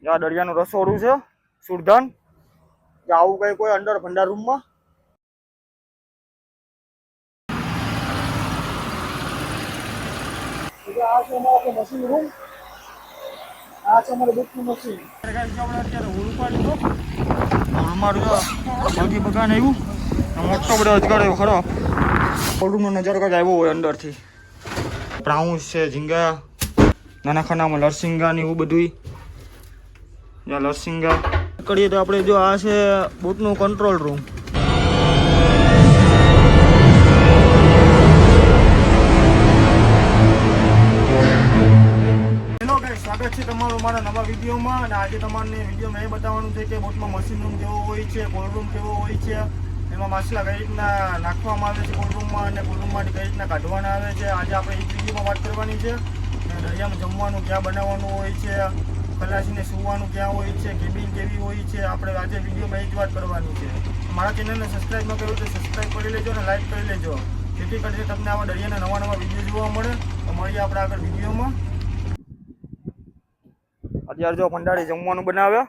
આ દરિયાનું રસોડું છે સુરધન. આવું કઈ કોઈ અંડર ભંડાર રૂમમાં આ છે અમારો મશીન રૂમ. આ છે અમારું બુકનું મશીન. અત્યારે હું ઉપાડી દો અમારું બગી બગાન આવ્યું મોટો બધો અજગર આવ્યો ખરો. રૂમનો નજારો કાંઈક આવ્યો હોય અંદરથી. પ્રાઉન્સ છે, ઝીંગા, નાના ખાનામાં લરસિંગા ને એવું બધું. જ્યાં લરસિંગા કરીએ તો આપણે જો આ છે બોટનું કંટ્રોલ રૂમ. સ્વાગત છે તમારું મારા નવા વિડીયોમાં. અને આજે તમારે વિડીયોમાં એ બતાવવાનું છે કે બોટમાં મશીન રૂમ કેવો હોય છે, કોલ્ડ રૂમ કેવો હોય છે, એમાં માછલા કઈ રીતના નાખવામાં આવે છે કોલ્ડ રૂમમાં અને કોલ્ડ રૂમમાંથી કઈ રીતના કાઢવાના આવે છે. આજે આપણે એ વિડીયોમાં વાત કરવાની છે. દરિયામાં જમવાનું ક્યાં બનાવવાનું હોય છે, ખલાસીને સૂવાનું ક્યાં હોય છે, કેબિન કેવી હોય છે, આપણે આજે વિડીયોમાં એ જ વાત કરવાની છે. મારા ચેનલને સબસ્ક્રાઈબ ન કર્યું તો સબસ્ક્રાઈબ કરી લેજો અને લાઈક કરી લેજો, જેથી કરીને તમને આવા દરિયાના નવા નવા વિડીયો જોવા મળે. તો મળીએ આપણે આગળ વિડીયોમાં. અત્યારે જો ભંડારી જમવાનું બનાવે.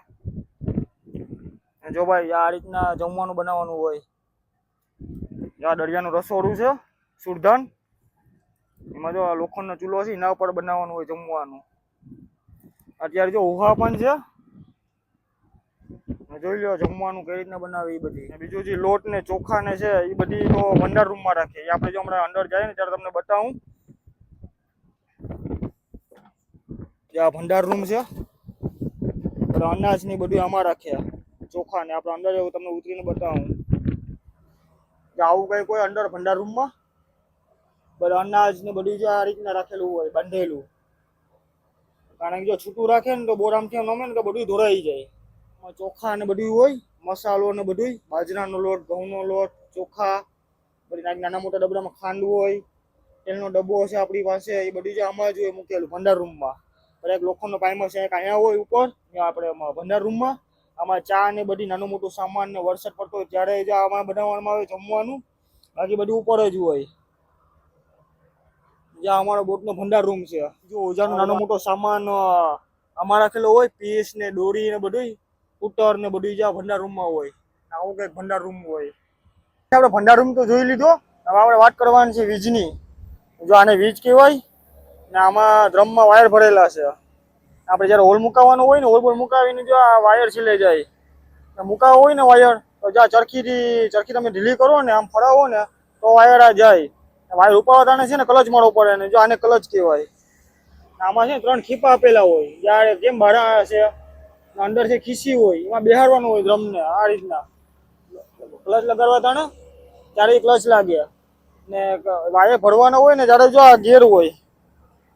જો ભાઈ આ રીતના જમવાનું બનાવવાનું હોય. આ દરિયાનું રસોડું છે સુરધન. એમાં જો લોખંડનો ચૂલો છે એના ઉપર બનાવવાનું હોય જમવાનું. અત્યારે જો ઉહા પણ છે. જોઈ લો જમવાનું કઈ રીતના બનાવે એ બધી. બીજું જે લોટ ને ચોખા ને છે એ બધી તો ભંડાર રૂમમાં રાખે. એ આપણે જો હમણાં અંદર જાય ને ત્યારે તમને બતાવું. આ ભંડાર રૂમ છે. અનાજ ની બધું આમાં રાખ્યા, ચોખા ને આપણે અંદર એવું તમને ઉતરીને બતાવું. આવું કઈ કોઈ અંદર ભંડાર રૂમમાં બધા અનાજ ને બધું જ આ રીતના રાખેલું હોય બાંધેલું. કારણ કે જો છૂટું રાખે ને તો બોરામથી નમે ને તો બધું ધોરાઈ જાય. ચોખા ને બધું હોય, મસાલો ને બધું, બાજરાનો લોટ, ઘઉંનો લોટ, ચોખા, બધી નાના મોટા ડબડામાં ખાંડ હોય, તેલનો ડબ્બો છે આપણી પાસે, એ બધી જ આમાં જ હોય મૂકેલું ભંડાર રૂમમાં. એક લોખંડનો પાઇમર છે એક અહીંયા હોય ઉપર આપણે ભંડાર રૂમમાં. આમાં ચા ને બધી નાનું મોટું સામાન ને વરસાદ પડતો હોય ત્યારે જ આમાં બનાવવામાં આવે જમવાનું. બાકી બધું ઉપર જ હોય. જ્યાં અમારો બોટનો ભંડાર રૂમ છે. જો ઓજાનો નાનો મોટો સામાન આમાં રાખેલો હોય, પીસ ને દોરી ને બધું, કૂટર ને બધું જ્યાં ભંડાર રૂમમાં હોય. આવું કંઈક ભંડાર રૂમ હોય. આપણે ભંડાર રૂમ તો જોઈ લીધો. હવે આપણે વાત કરવાની છે વીજની. જો આને વીજ કહેવાય ને આમાં ડ્રમમાં વાયર ભરેલા છે. આપણે જયારે હોલ મુકાવવાનો હોય ને, હોલ પર મુકાવીને જો આ વાયર છેલ્લે જાય મુકાવો હોય ને વાયર, તો જ્યાં ચરખી તમે ઢીલી કરો ને આમ ફરાવો ને તો વાયર આ જાય. વાયર ઉપાડવા છે ને ક્લચ મારવો પડે ને, જો આને ક્લચ કહેવાય. આમાં છે ને 3 ખીપા આપેલા હોય. જ્યારે જેમ ભાડા છે અંદર છે ખીસી હોય, એમાં બેહાડવાનું હોય ડ્રમને આ રીતના. ક્લચ લગાડવા તાણે ત્યારે ક્લચ લાગે ને વાયર ભરવાનો હોય ને ત્યારે જો આ ગેર હોય.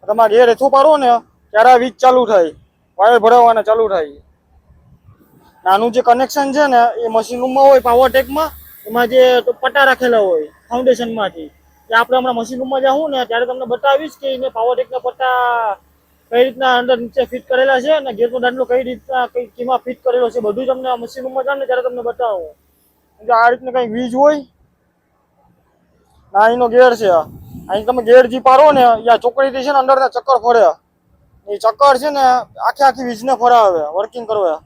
તમારે ગેર હેઠું પાડો ને ત્યારે વીજ ચાલુ થાય, વાયર ભરાવાના ચાલુ થાય. નાનું જે કનેક્શન છે ને એ મશીન રૂમમાં હોય પાવર ટેકમાં. એમાં જે પટ્ટા રાખેલા હોય ફાઉન્ડેશનમાંથી, એ આપણે હમણાં મશીન રૂમમાં જાઉં ને ત્યારે તમને બતાવીશ કે એને પાવર ટેકના પટ્ટા કઈ રીતના અંદર નીચે ફિટ કરેલા છે અને ગેરનો દાંડલો કઈ રીતના કીમાં ફિટ કરેલો છે બધું તમને મશીન રૂમમાં જાવ ને ત્યારે તમને બતાવું. આ રીતના કઈ વીજ હોય ના, એનો ગેર છે. અહીં તમે ગેર જી પાડો ને યા ચોકડીથી છે ને અંદરના ચક્કર ફરે. એ ચક્કર છે ને આખી વીજને ફરાવે વર્કિંગ કરવા.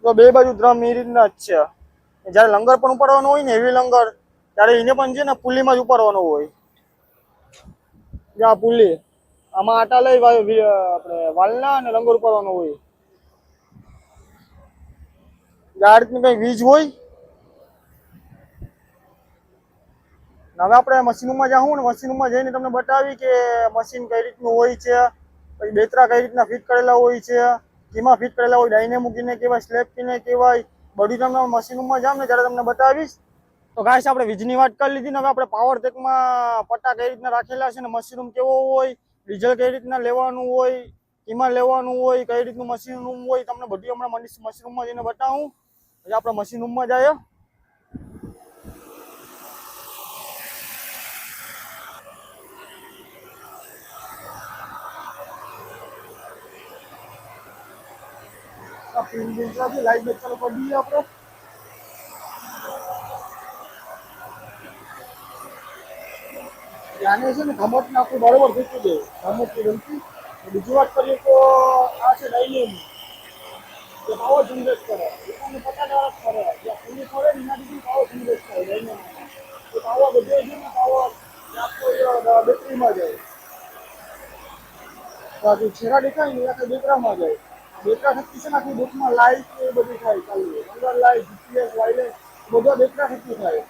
તો બે બાજુ ડ્રમ એ રીતના જ છે. જયારે લંગર પણ ઉપાડવાનો હોય ને હેવી લંગર, ત્યારે એને પણ છે ને પુલીમાં જ ઉપાડવાનો હોય. જ્યાં પુલી આમાં આટા લઈ આપણે વાલના અને લંગર ઉપાડવાનો હોય. આ રીતની કઈ વીજ હોય. હવે આપણે મશીન રૂમમાં જાઉં ને મશીન રૂમમાં જઈને તમને બતાવી કે મશીન કઈ રીતનું હોય છે, પછી બેતરા કઈ રીતના ફિટ કરેલા હોય છે, કેમાં ફિટ કરેલા હોય, ડાઈને મૂકીને કેવાય, સ્લેબ કીને કેવાય, બધું તમને મશીન રૂમમાં જાવ ને ત્યારે તમને બતાવીશ. તો ગાઈસ આપણે વીજની વાત કરી લીધી ને હવે આપણે પાવર ટેકમાં પટ્ટા કઈ રીતના રાખેલા છે ને મશીન રૂમ કેવો હોય, ડીઝલ કઈ રીતના લેવાનું હોય, કેમાં લેવાનું હોય, કઈ રીતનું મશીન રૂમ હોય, તમને બધું હમણાં મશીન રૂમમાં જઈને બતાવું. પછી આપણે મશીન રૂમમાં જઈએ. લાઈટ ચાલુ કરી દઈએ આપણે. આને છે ને ઘમટ નાખવું બરોબર ફીકી દે ઘમટની ગમતી. બીજી વાત કરીએ તો આ છે ડાઈ રૂમ જે પાવર જનરેટ કરે એકાને 50 ફરે જ્યાં પૂરી ફરે ને એના બીજું પાવર જનરેટ થાય લઈને એ પાવર બધો છે ને પાવર આખો બેટરીમાં જાય બાકી છેડા દેખાય ને આખા બેટરામાં જાય બેટરા થકી છે ને આખી બુકમાં લાઈટ એ બધી થાય ચાલુ અંદર લાઈટ જીપીએસ વાયરલેસ બધો બેટરા થકી થાય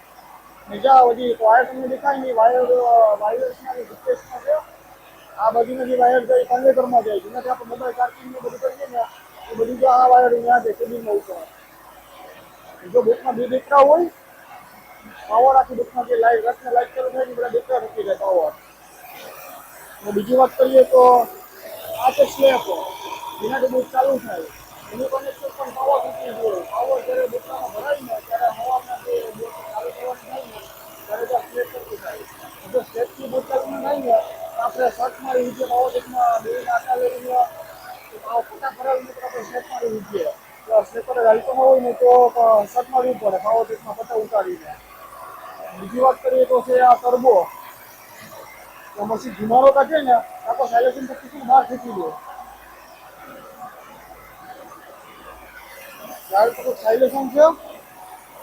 ને જ્યાં બધી વાયર તમને દેખાય ને વાયરલેસના જીપીએસમાં છે આ બધીને જે વાયર જાય કન્વેટરમાં જાય જેનાથી આપણે મોબાઈલ ચાર્જિંગ ને બધું કરીએ ને એ બધું જો આ વાયર ત્યાં જાય કેબિનમાં ઉપર જો બેટમાં બે બેટરા હોય પાવર આખી બેટમાં જે લાઈટ રાતને લાઈટ ચાલુ થાય ને બધા બેટરા થકી જાય પાવર અને બીજી વાત કરીએ તો આ છે સ્લેબ જેનાથી બહુ ચાલુ થાય એનું કનેક્શન પણ પાવર થકી જોઈએ પાવર જ્યારે બેટરામાં ભરાય ને ત્યારે હવાના જે બોટ ચાલુ કરવાની થાય ને ત્યારે ત્યાં સ્લેબ થકી થાય જો સ્લેબથી બોટ ચાલુ થાય ને આપણે શર્ટ મારી રીતે પાવર ટેકમાં બે નાટા લઈને ફોટા ફરાવીને તો આપણે સ્લેબ મારી રીતે સ્લેબ પર હાલતોમાં હોય ને તો શર્ટ મારવું પડે પાવર ટેકમાં ફોટા ઉતારીને બીજી વાત કરીએ તો છે આ ટર્બો મશીન ધુમાડો કાઢે ને આખો સાયલેશન થકી બહાર ખેંચી દે ત્યાર પછી સાયલેશન છે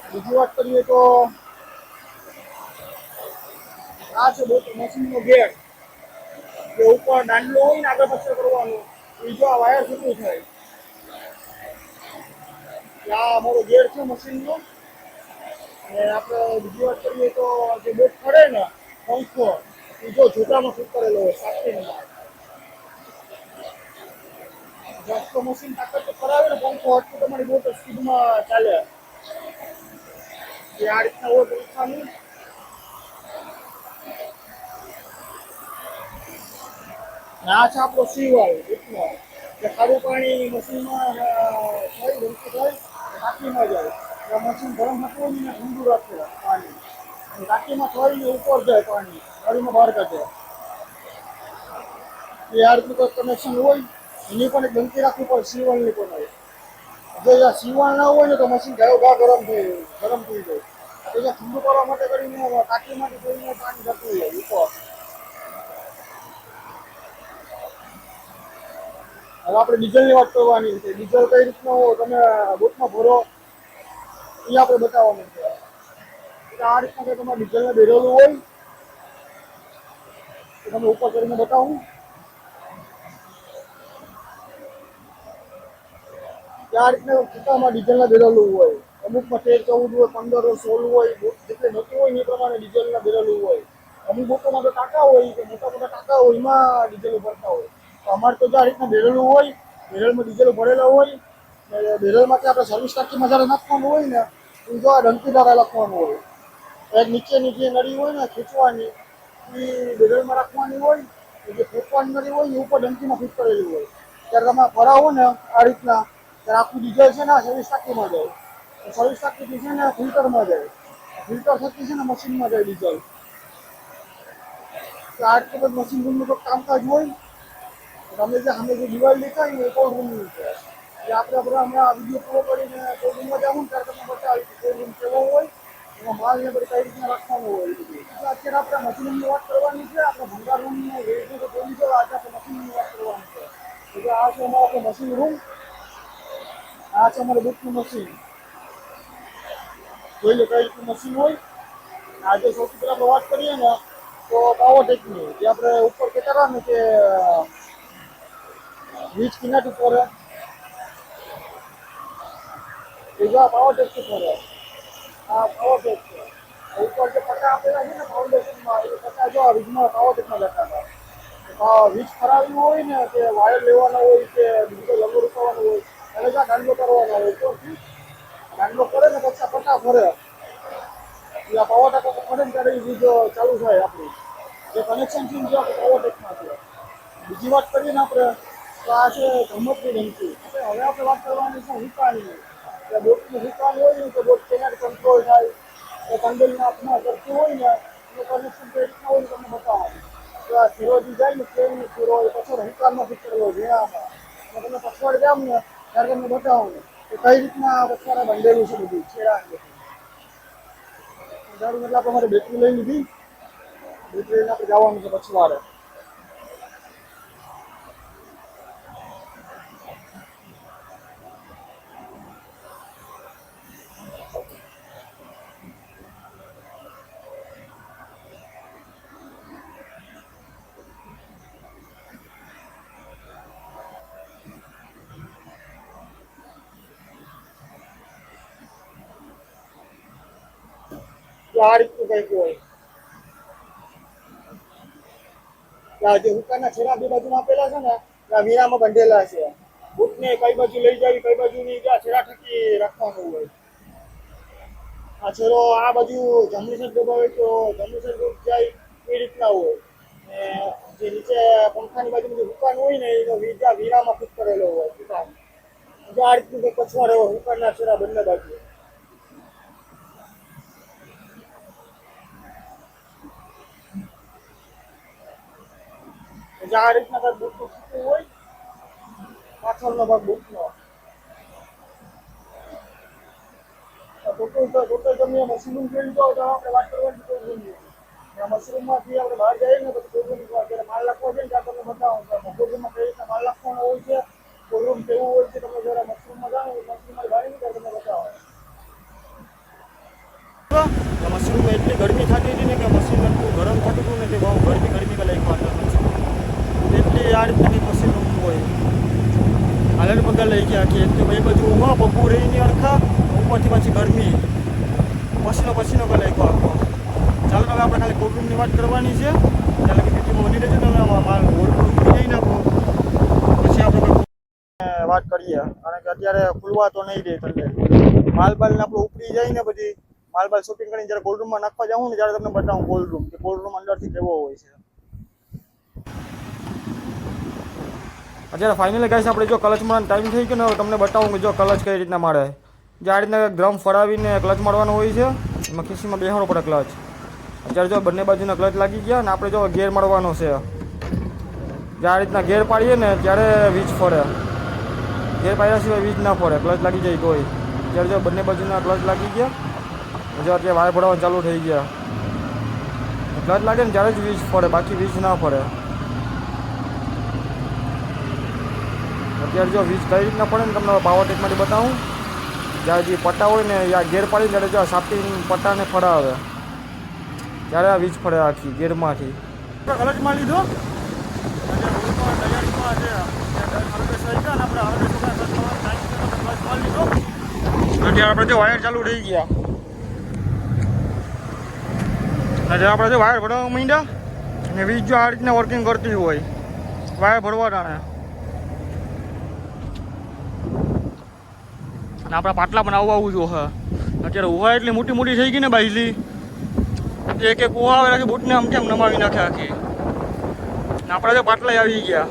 બીજી વાત કરીએ તો આ છે મશીનનો ગેટ જે ઉપર દાંડલો હોય ને આગળ પાછળ કરવાનું એ જો આ વાયર છૂટું થાય આ અમારો ગેટ છે મશીનનો અને આપણે બીજી વાત કરીએ તો જે બોટ ફરે ને પંખો એ જો જોટામાં ફિટ કરેલો હોય સાક્ષીમાં જાસ્ત મશીન તાકાત કરાવે ને પંખો એટલું તમારી બોટ સ્પીડમાં ચાલે જે આ રીતના હોય પંખાનું આ છે આપણો સીવાય રીતનો કે ખારું પાણી મશીનમાં થાય ગમતું થાય ટાંકીમાં જાય મશીન ગરમ થતું હોય ને ઠંડુ રાખે પાણી ટાંકીમાં થઈને ઉપર જાય પાણી ગાડીમાં બહાર કાઢે એ આ રીતનું કોઈ કનેક્શન હોય એની પણ એક ગમતી રાખવી પડે સીવણની પણ હોય જો સીવણ ના હોય ને તો મશીન ઘા ગરમ થઈ જાય તો જ્યાં ઠંડુ કરવા માટે કરીને ટાંકીમાંથી કોઈને પાણી જતું હોય ઉપર હવે આપણે ડીઝલની વાત કરવાની છે ડીઝલ કઈ રીતનું તમે બોટમાં ભરો એ આપણે બતાવવાનું છે એટલે આ રીતના કંઈ તમારે ડીઝલને બેરેલું હોય તો તમે ઉપર કરીને બતાવું કે આ રીતના ટૂંકામાં ડીઝલને બેરેલું હોય અમુકમાં 13, 14 હોય 15 હોય 16 હોય જેટલે નહોતું હોય ને એ પ્રમાણે ડીઝલને બેરેલું હોય અમુક બોટોમાં તો ટાંકા હોય કે મોટા મોટા ટાંકા હોય એમાં ડીઝલ ભરતા હોય તો અમારે તો જો આ રીતના બેરેલું હોય બેરલમાં ડીઝલ ભરેલા હોય ને બેરલમાંથી આપણે સર્વિસ ટાંકીમાં જ્યારે નાખવાનું હોય ને એ જો આ ડંકી દ્વારા લખવાનું હોય એક નીચેની જે નળી હોય ને ખેંચવાની એ બેરલમાં રાખવાની હોય જે ખેંચવાની નળી હોય ને ઉપર ડંકીમાં ફિટ કરેલી હોય ત્યારે તમે ભરાવો ને આ રીતના ત્યારે આખું ડીઝલ છે ને સર્વિસ ટાંકીમાં જાય સર્વિસ ટાંકીથી છે ને ફિલ્ટરમાં જાય ફિલ્ટર થકી છે ને મશીનમાં જાય ડીઝલ આ રીતે બધું મશીન રૂમનું તો કામકાજ હોય તમે જે સામે જે દિવાલ દેખાય ને એ કોલ્ડ રૂમની છે એ આપણે હમણાં વિડીયો પૂરો કરીને કોલ્ડ રૂમમાં જવું ત્યારે તમને બતાવી કોલ્ડ રૂમ કેવો હોય એમાં માલ ને બધી કઈ રીતના રાખવાનું હોય અત્યારે આપણે મશીનની વાત કરવાની છે આપણે ભંગાર રૂમની રેટને તો બોલી જો આજે આપણે મશીનની વાત કરવાની છે એટલે આ છે અમારો આપણો મશીન રૂમ આ છે અમારું બુકનું મશીન જોઈ લો કઈ રીતનું મશીન હોય આજે સૌથી પહેલાં આપણે વાત કરીએ ને તો પાવરટેકની જે આપણે ઉપર કહેતા ને કે વીજ કિનાટી ફરે એ જો પાવરટેકથી ફરે આ પાવરટેક છે ઉપર જે પટ્ટા આપેલા છે ને ફાઉન્ડેશનમાં એ પટ્ટા જો વીજમાં પાવરટેકમાં જતા હતા વીજ ફરાવી હોય ને કે વાયર લેવાના હોય કે બીજું લંબો રૂપાવાનો હોય અને જ્યાં દાંડલો કરવાનો હોય ઉપરથી દાંડલો કરે ને પછી પટ્ટા ફરે એટલે પાવર ટાંકો ફરે ને ત્યારે એ વીજ ચાલુ થાય આપણી જે કનેક્શન છે જો આપણે પાવરટેકમાં છે બીજી વાત કરીએ ને આપણે તો આ છે ગમતની ડંકી હવે આપણે વાત કરવાની છે હુકાની કે બોટની હુકાની હોય ને તો બોટ કેનાથી કંટ્રોલ થાય તો કંડલના હાથમાં કરતું હોય ને એનું કનેક્શન કઈ રીતના હોય તમને બતાવવાનું તો આ ફેરોજી જાય ને ટ્રેનની ફેરો એ પછી હુકાનમાં ફિટ કરેલો ઝીણામાં તમે પછવાડ જાવ ને ત્યારે તમને બતાવવાનું કે કઈ રીતના પછવાડા બાંધેલું છે બધું છેડા દારૂ એટલે આપણે મારે બેટરી લઈ લીધી બેટરી લઈને આપણે જવાનું છે પછવાડે આ રીતનું કંઈક હોય. આ જે હુકાના છેડા બે બાજુ આપેલા છે ને આ વીરામાં બંધેલા છે. બૂટને કઈ બાજુ લઈ જાવી કઈ બાજુ ની જ્યાં છેડા ઠકી રાખવાનું હોય. આ છેડો આ બાજુ જમણી સાઈડ દબાવે તો જમણી સાઈડ જાય એ રીતના હોય. ને જે નીચે પંખાની બાજુ જે હુકાન હોય ને એનો વીરામાં ફિટ કરેલો હોય હુકાન. આ રીતનું કંઈક પછવાડ હોય હુકાના છેડા બંને બાજુ. આ રીતના કંઈક બૂટનું ફીટું હોય પાછળનો ભાગ બૂટનો. ટોટલ તમે મશરૂમ જોઈ તો આપણે વાત કરવાની કોઈ નહીં. મશરૂમમાંથી આપણે બહાર જઈએ ને પછી અત્યારે માલ નાખવો છે ને ત્યાં તમને બતાવો મશરૂમમાં કઈ રીતના માલ નાખવાનો હોય છે કોલરૂમ કેવું હોય છે તમે જરા મશરૂમમાં જાઓ મશરૂમમાં બહાર નીકળે તમને બતાવો. મશરૂમ એટલી ગરમી થતી હતી ને કે મશીન એટલું ગરમ થતું હતું ને તે બહુ ગરમી લાગી પાડતા એટલી આ રીતની મશીન હોય. હાલર બધા લઈ ગયા કે એક તો ભાઈ બાજુ ઉભા બપોર રહીને અડખા ઉપરથી પાછી ગરમી પસીનો કલાક આખો. ચાલો હવે આપણે ખાલી કોલરૂમની વાત કરવાની છે. ચાલો કે વિડીયોમાં બની રહેજો તમે માલ હોલપુર જઈ નાખો પછી આપણે વાત કરીએ. કારણ કે અત્યારે ખુલવા તો નહીં દે તમને માલબાલને આપણે ઉપડી જાય ને પછી માલબાલ શોપિંગ કરીને જ્યારે કોલરૂમમાં નાખવા જાઉં ને ત્યારે તમને બતાવું કોલરૂમ કે કોલરૂમ અંદરથી કેવો હોય છે. અત્યારે ફાઇનલી ગાઈસ આપણે જો ક્લચ મારવાનો ટાઈમ થઈ ગયો ને હવે તમને બતાવું કે જો ક્લચ કઈ રીતના મારે. જે આ રીતના ડ્રમ ફરાવીને ક્લચ મારવાનો હોય છે એમાં ખીસીમાં બેહાડવો પડે ક્લચ. અત્યારે જો બંને બાજુના ક્લચ લાગી ગયા ને આપણે જો ગેર મારવાનો છે. જે આ રીતના ગેર પાડીએ ને ત્યારે વીજ ફરે. ગેર પાડ્યા સિવાય વીજ ના ફરે ક્લચ લાગી જાય તોય. અત્યારે જો બંને બાજુના ક્લચ લાગી ગયા જો અત્યારે વાયર ભરવાનું ચાલુ થઈ ગયા. ક્લચ લાગે ને ત્યારે જ વીજ ફરે બાકી વીજ ના ફરે. અત્યારે જો વીજ કઈ રીતના પડે ને તમને પાવર ટેકમાંથી બતાવું. જ્યારે જે પટ્ટા હોય ને યા ગેર પાડી ત્યારે જો સાપી પટ્ટાને ફરાવે ત્યારે આ વીજ ફરે આખી ગેરમાંથી. કલચમાં લીધો અત્યારે આપણે જો વાયર ચાલુ થઈ ગયા અત્યારે આપણે જો વાયર ભરવા માંડ્યા ને વીજ જો આ રીતના વર્કિંગ કરતી હોય વાયર ભરવા ટાણે. અને આપણા પાટલા પણ આવવું જોઈએ. અત્યારે ઉહા એટલી મોટી થઈ ગઈ ને બાઈલી એક ઉહા આવે રાખી બૂટને આમ કેમ નમાવી નાખે આખી. ને આપણા જો પાટલા આવી ગયા.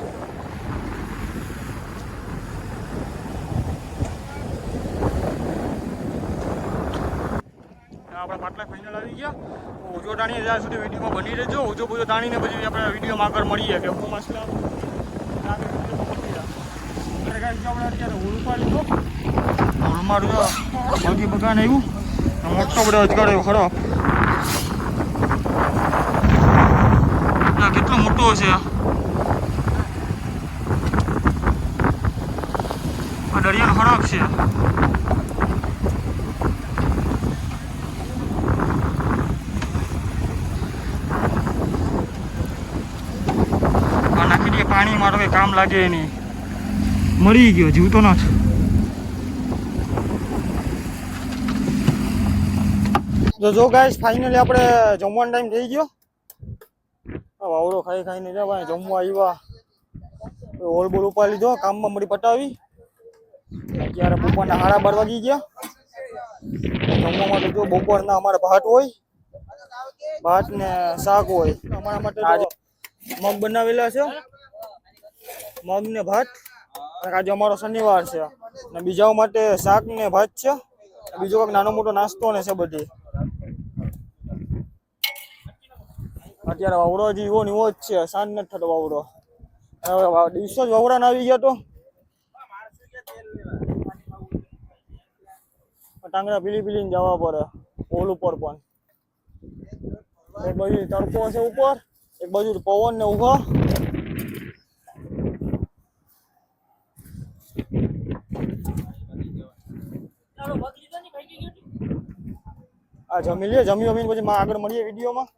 આપણા પાટલા ફાઇનલ આવી ગયા. ઓજો તાણીએ જ્યાં સુધી વિડીયોમાં બની રહેજો. ઓજો બોજો તાણીને પછી આપણે વિડીયોમાં આગળ મળીએ કે હું મસલા આપણે અત્યારે ઉલપા લીધો મારું જો બગી બગાન આવ્યું મોટો બધો અજગાડ આવ્યો ખરાબ. કેટલો મોટો છે આ દરિયાનો ખરાબ છે. નાખી દઈએ પાણી મારો કંઈ કામ લાગે નહીં. મરી ગયો જીવતો નથી. જો ગાઈસ ફાઇનલી આપણે જમવાનો ટાઈમ થઈ ગયો. વાવડો ખાઈને જા ભાઈ જમવા આવ્યા. હોલ બોલ ઉપા લીધો કામમાં મળી પટાવી. અત્યારે બપોરના 12:30 વાગી ગયા. જમવા માટે જો બપોરના અમારે ભાત હોય ભાત ને શાક હોય. અમારા માટે મગ બનાવેલા છે મગ ને ભાત. આજે અમારો શનિવાર છે ને બીજાઓ માટે શાક ને ભાત છે. બીજો કંઈક નાનો મોટો નાસ્તો ને છે બધી. અત્યારે વાવડો હજી એવો ને એવો જ છે. સાંજ નથી થતો વાવડો. હવે દિવસો જ વાવડાને આવી ગયા તો ટાંગરા પીલી જવા પડે પોલ ઉપર પણ. એક બાજુ તડકો છે ઉપર એક બાજુ પવન ને ઉભા. આ જમી લે જમીને પછી આગળ મળીએ વિડીયોમાં.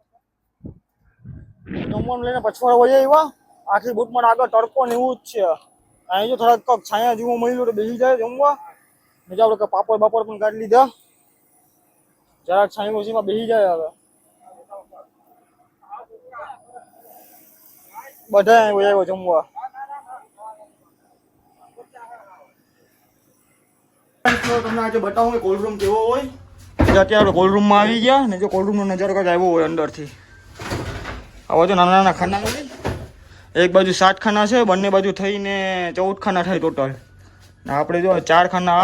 જમવાનું લઈને પછવાડા વહી આવ્યા. આખી બુટમાં આગળ તડકો ને એવું જ છે. અહીં જો થોડાક છાયા જેવું મળ્યું તો બેસી જાય જમવા. બીજા આપણે પાપડ બાપડ પણ કાઢી લીધા. જરાક છાંય ઓછીમાં બેસી જાય હવે બધા આવ્યો જમવા. તમને આજે બતાવું કે કોલ્ડ રૂમ કેવો હોય. અત્યારે કોલ્ડ રૂમમાં આવી ગયા ને જો કોલ્ડ રૂમનો નજારો કંઈક આવ્યો હોય અંદરથી. આવા જો નાના નાના ખાના હોય. એક બાજુ 7 ખાના છે, બંને બાજુ થઈને 14 ખાના થાય ટોટલ. ને આપણે જો 4 ખાના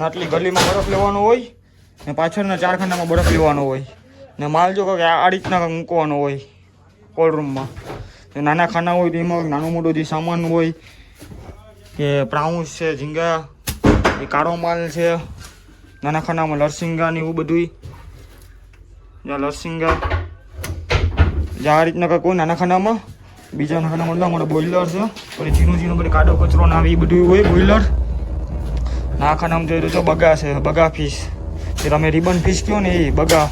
આટલી ગલીમાં બરફ લેવાનો હોય ને પાછળના 4 ખાનામાં બરફ લેવાનો હોય ને માલ જો કે આ રીતના મૂકવાનો હોય કોલ્ડ રૂમમાં. નાના ખાના હોય તો એમાં નાનો મોટો જે સામાન હોય કે પ્રાઉન્સ છે, ઝીંગા, એ કાળો માલ છે. નાના ખાનામાં લરસિંગા ને એવું બધું જ્યાં લરસિંગા જ્યાં આ રીતના કંઈક હોય નાના ખાનામાં. બીજા ખાનામાં મોટા મોટા બોઇલર છે, પછી ઝીણું ઝીણું બધી કાદો કચરો ના આવે એ બધું હોય બોઇલર. ના ખાનામાં જોઈ તો બગા છે, બગા ફિશ જે તમે રિબન ફિશ કહો ને એ બગા.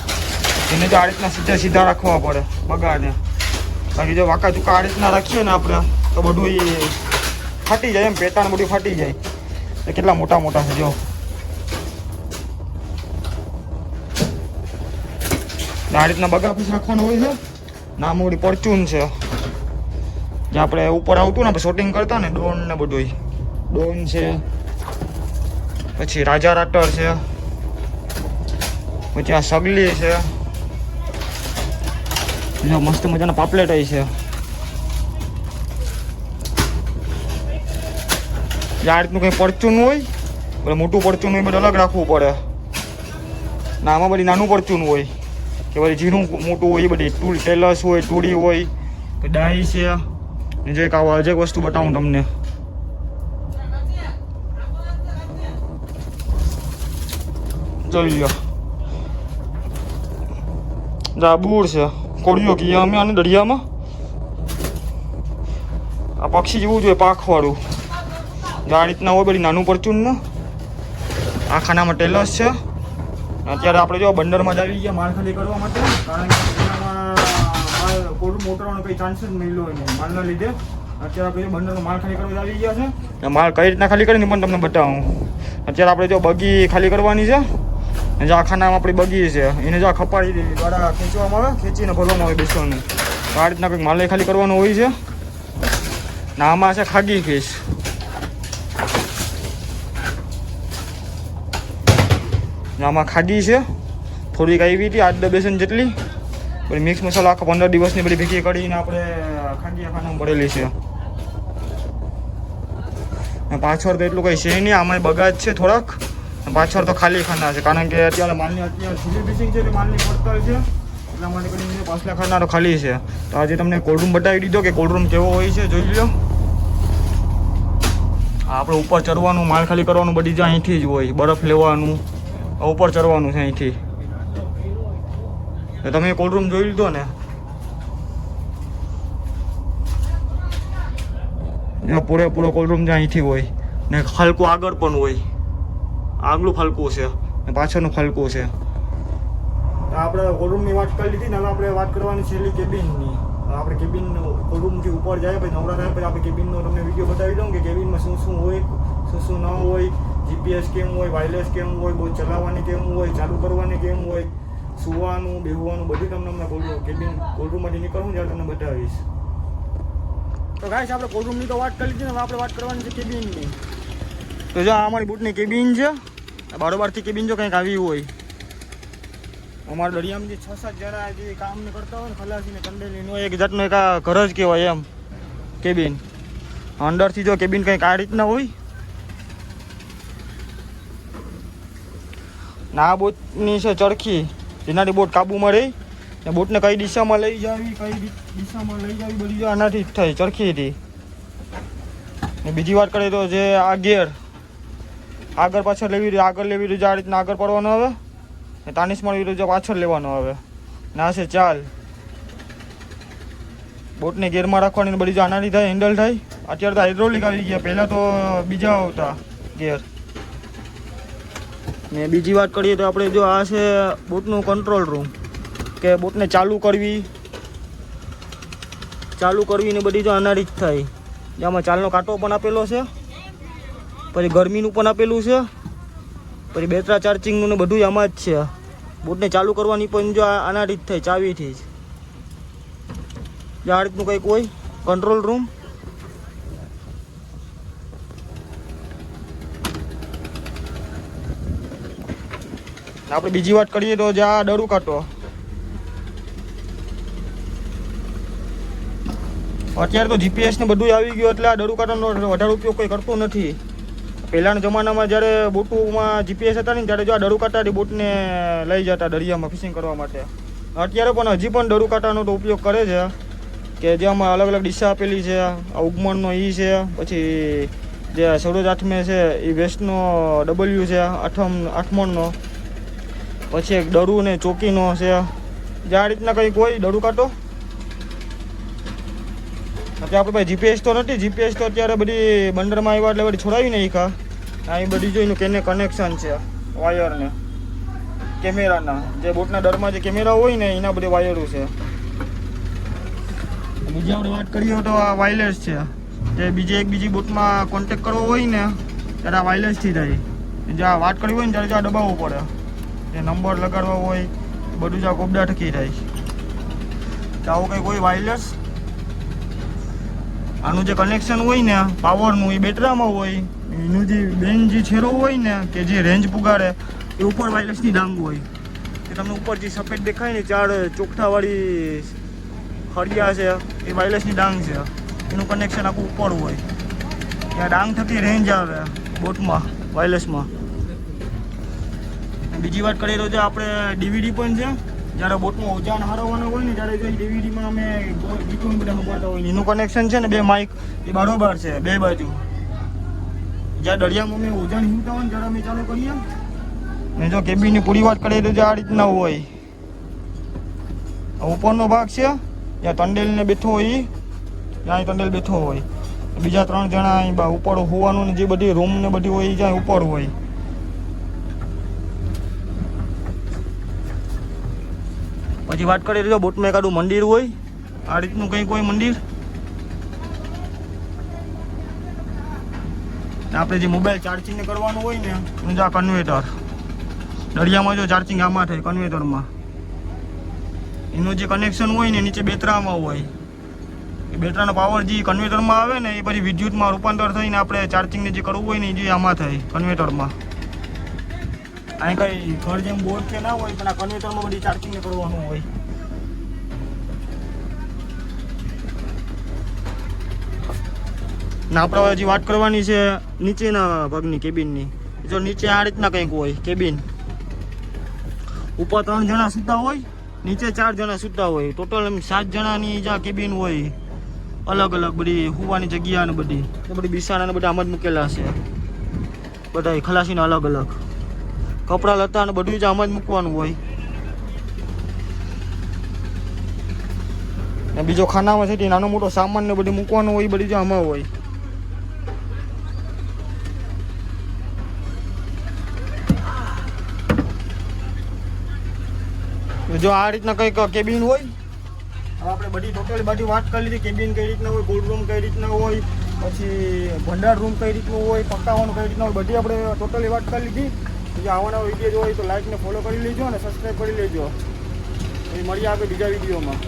એને તો આ રીતના સીધા સીધા રાખવા પડે બગાને. બાકી જો વાંકા ચૂકા આ રીતના રાખીએ ને આપણે તો બધું એ ફાટી જાય, એમ પેટાણ બધું ફાટી જાય. એ કેટલા મોટા મોટા છે જો. આ રીતના બગા પીસ રાખવાનું હોય છે. નામ મોડી પરચૂન છે જે આપણે ઉપર આવતું ને શૂટિંગ કરતા ને ડ્રોન ને બધું. ડ્રોન છે, પછી રાજા રાટર છે, પછી આ સગલી છે, જો મસ્ત મજાના પાપલેટ છે. આ રીતનું કંઈ પરચૂન હોય, એટલે મોટું પરચૂન હોય બધું અલગ રાખવું પડે. ને આમાં બધી નાનું પરચૂન હોય કે બધી ઝીણું મોટું હોય. એ બધી ટૂલ ટેલસ હોય, ટૂડી હોય, ડાઈ છે. જો એક આવો અજેક વસ્તુ બતાવું તમને. જોઈ લો, જા બૂર છે, કોળીઓ કહીએ અમે આને દરિયામાં. આ પક્ષી જેવું જોઈએ પાંખવાળું. આ રીતના હોય બધી નાનું પરચૂનનું. આ ખાનામાં ટેલસ છે. અત્યારે આપણે જો બંદરમાં જ આવી ગયા માલ ખાલી કરવા માટે, કારણ કે એનામાં કોલ્ડ મોટરનો કંઈ ચાન્સ જ મળ્યો હોય નહીં માલના લીધે. અત્યારે આપણે જો બંદરમાં માલ ખાલી કરવા આવી ગયા છે. માલ કઈ રીતના ખાલી કરીને પણ તમને બતાવું. અત્યારે આપણે જો બગી ખાલી કરવાની છે. જે આ ખાનામાં આપણી બગી છે એને જો ખપાડી દ્વારા ખેંચવામાં આવે, ખેંચીને ભરવામાં આવે બેસવાનું. તો આ રીતના કંઈક માલ ખાલી કરવાનો હોય છે. ને આમાં છે ખાગી ફિશ. આમાં ખાગી છે થોડીક આવી હતી 8-10 બેસન જેટલી. પછી મિક્સ મસાલા આખા 15 દિવસની બધી ભેગી કરીને આપણે ખાગી ખાનામાં ભરેલી છે. પાછળ તો એટલું કંઈ છે નહીં, આમાં બગા જ છે થોડાક. પાછળ તો ખાલી ખાના છે, કારણ કે અત્યારે માલની અત્યારે સીલી ફિશિંગ છે, માલની પડતર છે, એટલા માટે કરીને પાછલા ખાના તો ખાલી છે. તો આજે તમને કોલ્ડ રૂમ બતાવી દીધો કે કોલ્ડ રૂમ કેવો હોય છે, જોઈ લો. આપણે ઉપર ચડવાનું, માલ ખાલી કરવાનું બધી જ અહીંથી જ હોય. બરફ લેવાનું, ઉપર ચડવાનું છે અહીંથી. તમે કોલ્ડ રૂમ જોઈ લીધો ને. પૂરેપૂરો કોલ્ડ રૂમ જે અહીંથી હોય ને ખલકું આગળ પણ હોય. આગલું ફલકું છે ને પાછળનું ફલકું છે. આપણે કોલ્ડ રૂમની વાત કરી લીધી ને, હવે આપણે વાત કરવાની છેલ્લી કેબિનની. આપણે કેબિન કોલ્ડ રૂમથી ઉપર જાય પછી નવરા થાય પછી આપણે કેબિનનો તમને વિડીયો બતાવી દઉં કે કેબિનમાં શું શું હોય, શું શું ન હોય, જીપીએસ કેમ હોય, વાયરલેસ કેમ હોય, બહુ ચલાવવાની કેમ હોય, ચાલુ કરવાની કેમ હોય, સુવાનું બેહવાનું બધું તમને અમને કેબિન કોલ્ડ રૂમમાંથી નીકળવું ત્યારે તમને બતાવીશ. તો ગાઈસ આપણે કોલ્ડ રૂમની તો વાત કરી લીધી ને, હવે આપણે વાત કરવાની છે કેબિનની. તો જો આ અમારી બૂટની કેબિન છે. બારોબારથી કેબિન જો કંઈક આવી હોય. અમારા દરિયામાં જે 6-7 જણા જે કામ કરતા હોય ને ખલાસીને કંડેલીનો એક જાતનો એક આ ઘર જ કહેવાય એમ કેબિન. અંદરથી જો કેબિન કંઈક આ રીતના હોય. ના આ બોટની છે ચરખી, જેનાથી બોટ કાબુમાં રહી ને બોટને કઈ દિશામાં લઈ જાવી, કઈ દિશામાં લઈ જાવી બધી જો આનાથી જ થાય, ચરખીથી. ને બીજી વાત કરીએ તો જે આ ગેર આગળ પાછળ લેવી રહ્યું, આગળ લેવી રહ્યું આ રીતના આગળ પડવાનો આવે ને તાનિશમાં લેવી રહ્યું પાછળ લેવાનો આવે. ને આ છે ચાલ, બોટને ગેરમાં રાખવાની બધી જો આનાથી થાય, હેન્ડલ થાય. અત્યારે તો હાઇડ્રોલિક આવી ગયા, પહેલાં તો બીજા આવતા ગેર. ને બીજી વાત કરીએ તો આપણે જો આ છે બોટનું કંટ્રોલ રૂમ, કે બોટને ચાલુ કરવી ને બધી જો આનાથી જ થાય. આમાં ચાલનો કાંટો પણ આપેલો છે, પછી ગરમીનું પણ આપેલું છે, પછી બેટરા ચાર્જિંગનું ને બધું આમાં જ છે. બોટને ચાલુ કરવાની પણ જો આના રીત થાય ચાવીથી જ. જો આ રીતનું કંઈક હોય કંટ્રોલ રૂમ. આપણે બીજી વાત કરીએ તો જે આ ડરું કાંટો અત્યારે તો જીપીએસ ને બધું આવી ગયું એટલે આ ડરું કાંટાનો વધારે ઉપયોગ કોઈ કરતો નથી. પહેલાના જમાનામાં જ્યારે બોટોમાં જીપીએસ હતા ને ત્યારે જો આ ડરું કાંટાથી બોટને લઈ જતા દરિયામાં ફિશિંગ કરવા માટે. અત્યારે પણ હજી પણ ડરું કાંટાનો તો ઉપયોગ કરે છે કે જેમાં અલગ અલગ દિશા આપેલી છે. આ ઉગમણનો ઈ છે, પછી જે સૌરજ આઠમે છે એ વેસ્ટનો ડબલ્યુ છે, આઠમણનો, પછી એક ડરું ને ચોકીનો છે. જે આ રીતના કંઈક હોય ડરું કાંટો. અત્યારે આપણે ભાઈ જીપીએસ તો નથી, જીપીએસ તો અત્યારે બધી બંદરમાં આવ્યા એટલે બધી છોડાવી નહીં ખા. અહીં બધી જોઈને કેને કનેક્શન છે વાયરને કેમેરાના, જે બોટના ડરમાં જે કેમેરા હોય ને એના બધી વાયરો છે. બીજી આપણે વાત કરીએ તો આ વાયરલેસ છે. જે બીજી બોટમાં કોન્ટેક કરવો હોય ને ત્યારે આ વાયરલેસથી થાય. જ્યાં વાત કરવી હોય ને ત્યારે જ્યાં દબાવવું પડે, જે નંબર લગાડવા હોય બધું જ્યાં કોબડા ઠકી થાય. તો આવું કંઈક હોય વાયરલેસ. આનું જે કનેક્શન હોય ને પાવરનું એ બેટરામાં હોય. એનું જે બેન જે છેરો હોય ને કે જે રેન્જ પુગાડે એ ઉપર વાયરલેસની ડાંગ હોય. કે તમને ઉપર જે સફેદ દેખાય ને 4 ચોકઠાવાળી ખડિયા છે એ વાયરલેસની ડાંગ છે. એનું કનેક્શન આખું ઉપર હોય. ત્યાં ડાંગ થકી રેન્જ આવે બોટમાં વાયરલેસમાં. બીજી વાત કરીએ તો જે આપણે ડીવીડી પણ છે. જ્યારે બોટમાં ઓજાન હારવાનું હોય ને ત્યારે જો ડીવીડીમાં અમે ગીતો બધા સંભાળતા હોય એનું કનેક્શન છે ને 2 માઇક એ બરોબર છે 2 બાજુ. જ્યાં દરિયામાં અમે ઓજાન હિંમતા હોય ને ત્યારે અમે ચાલુ કરીએ ને. જો કેબિનની પૂરી વાત કરીએ તો જે આ રીતના હોય. ઉપરનો ભાગ છે જ્યાં તંડેલને બેઠો હોય, ત્યાં તંડેલ બેઠો હોય. બીજા 3 જણા અહીં ઉપર હોવાનું ને જે બધી રૂમ ને બધી હોય જ્યાં ઉપર હોય. પછી વાત કરીએ તો બોટમાં એકાદું મંદિર હોય, આ રીતનું કંઈક હોય મંદિર. આપણે જે મોબાઈલ ચાર્જિંગ કરવાનું હોય ને એનું આ કન્વેટર. દરિયામાં જો ચાર્જિંગ આમાં થાય કન્વેટરમાં. એનું જે કનેક્શન હોય ને નીચે બેટરામાં હોય. એ બેટરાનો પાવર જે કન્વેટરમાં આવે ને એ પછી વિદ્યુતમાં રૂપાંતર થઈને આપણે ચાર્જિંગને જે કરવું હોય ને એ જે આમાં થાય કન્વેટરમાં. અહીં કંઈ ઘર જેમ બોર્ડ કે ના હોય પણ આ કન્વેટરમાં બધી ચાર્જિંગ કરવાનું હોય. ને આપણે હજી વાત કરવાની છે નીચેના ભાગની કેબિનની. જો નીચે આ રીતના કંઈક હોય કેબિન. ઉપર 3 જણા સૂતા હોય, નીચે 4 જણા સૂતા હોય. ટોટલ 7 જણાની જ્યાં કેબિન હોય અલગ અલગ બધી સુવાની જગ્યા ને બધી બિસાણા ને બધા આમ જ મૂકેલા છે. બધા ખલાસીને અલગ અલગ કપડાં લતા ને બધું જ આમ જ મૂકવાનું હોય. ને બીજો ખાનામાં છે નાનો મોટો સામાન ને બધું મૂકવાનું હોય, બધી જ આમાં હોય. જો આ રીતના કંઈક કેબિન હોય. હવે આપણે બધી ટોટલી બધી વાત કરી લીધી. કેબિન કઈ રીતના હોય, કોલ્ડ રૂમ કઈ રીતના હોય, પછી ભંડાર રૂમ કઈ રીતનું હોય, પકાવવાનું કઈ રીતના હોય, બધી આપણે ટોટલી વાત કરી લીધી. જો આવવાના વિડીયો હોય તો લાઈક ને ફોલો કરી લેજો અને સબસ્ક્રાઈબ કરી લેજો. એ મળીએ આપણે બીજા વિડીયોમાં.